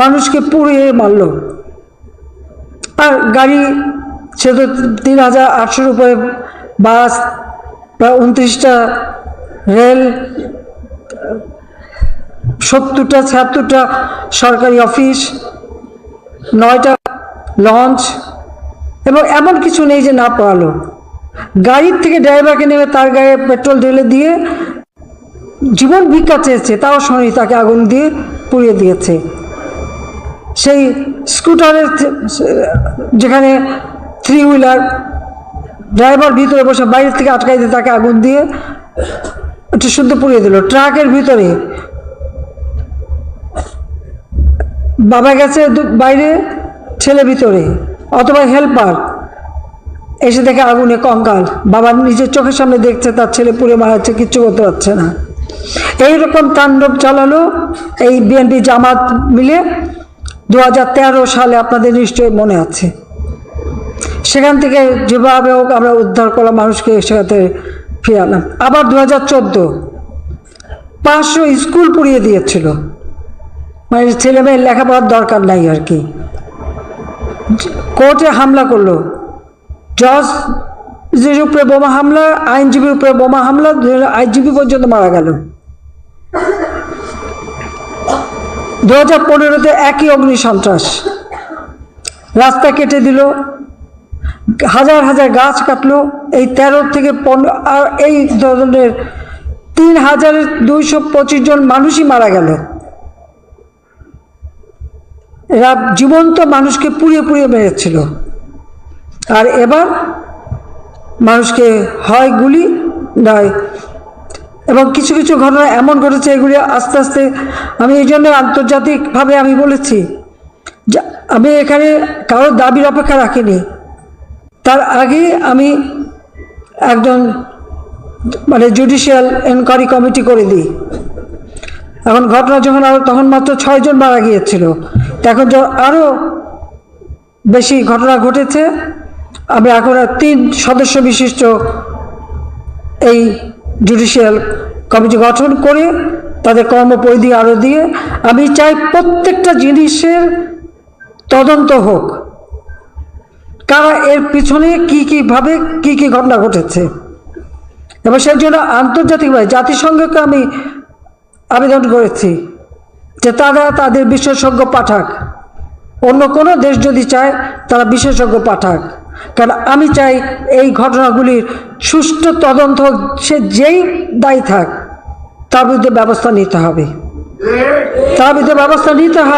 মানুষকে পুড়িয়ে মারল। আর গাড়ি সে তো ৩,৮০০-র উপরে বাস, প্রায় ২৯টা রেল, ৭০টা ৭৬টা সরকারি অফিস, ৯টা লঞ্চ, এবং এমন কিছু নেই যে না পড়ালো। গাড়ির থেকে ড্রাইভারকে নেমে তার গায়ে পেট্রোল ঢেলে দিয়ে জীবন ভিক্ষা চেয়েছে, তাও শোনেনি, তাকে আগুন দিয়ে পুড়িয়ে দিয়েছে। সেই স্কুটারের যেখানে 3 হুইলার, ড্রাইভার ভিতরে বসে বাইরের থেকে আটকাই দিয়ে তাকে আগুন দিয়ে একটু শুদ্ধ পুড়িয়ে দিল। ট্রাকের ভিতরে বাবা গেছে বাইরে, ছেলে ভিতরে, অথবা হেল্পার এসে দেখে আগুনে কঙ্কাল, বাবা নিজের চোখের সামনে দেখছে তার ছেলে পুড়ে মারা যাচ্ছে, কিচ্ছু করতে পারছে না। এইরকম তাণ্ডব চালালো এই বিএনপি জামাত মিলে 2013 সালে, আপনাদের নিশ্চয়ই মনে আছে। সেখান থেকে যেভাবে হোক আমরা উদ্ধার করলাম, মানুষকে সেখানে ফিরে আনলাম। আবার 2014 500 স্কুল পুড়িয়ে দিয়েছিল, মানে ছেলে মেয়ের লেখাপড়ার দরকার নাই আর কি। কোর্টে হামলা করলো, জজের উপরে বোমা হামলা, আইনজীবীর উপরে বোমা হামলা, আইনজীবী পর্যন্ত মারা গেল। 2015-তে একই অগ্নি সন্ত্রাস, রাস্তা কেটে দিল, হাজার হাজার গাছ কাটলো। এই 13 থেকে 15 আর এই ধরনের 3,225 জন মানুষই মারা গেল। এরা জীবন্ত মানুষকে পুড়িয়ে পুড়িয়ে মেরেছিল। আর এবার মানুষকে হয় গুলি নয়, এবং কিছু কিছু ঘটনা এমন ঘটেছে, এগুলি আস্তে আস্তে, আমি এই জন্য আন্তর্জাতিকভাবে আমি বলেছি যে আমি এখানে কারোর দাবির অপেক্ষা রাখিনি। তার আগে আমি একজন মানে জুডিশিয়াল এনকোয়ারি কমিটি করে দিই। এখন ঘটনা যখন তখন মাত্র 6 জন মারা গিয়েছিল, এখন আরও বেশি ঘটনা ঘটেছে। আমরা এখন 3 সদস্য বিশিষ্ট এই জুডিশিয়াল কমিটি গঠন করে তাদের কর্মপরিধি আরও দিয়ে আমি চাই প্রত্যেকটা জিনিসের তদন্ত হোক, কারা এর পিছনে কীভাবে কী ঘটনা ঘটেছে। এবং সেই জন্য আন্তর্জাতিকভাবে জাতিসংঘকে আমি আবেদন করেছি যে তারা তাদের বিশেষজ্ঞ পাঠাক, অন্য কোনো দেশ যদি চায় তারা বিশেষজ্ঞ পাঠাক। কারণ আমি চাই এই ঘটনাগুলির সুষ্ঠু তদন্ত, সে যেই দায়ী থাক তার বিরুদ্ধে ব্যবস্থা নিতে হবে, তার বিরুদ্ধে ব্যবস্থা নিতে হবে।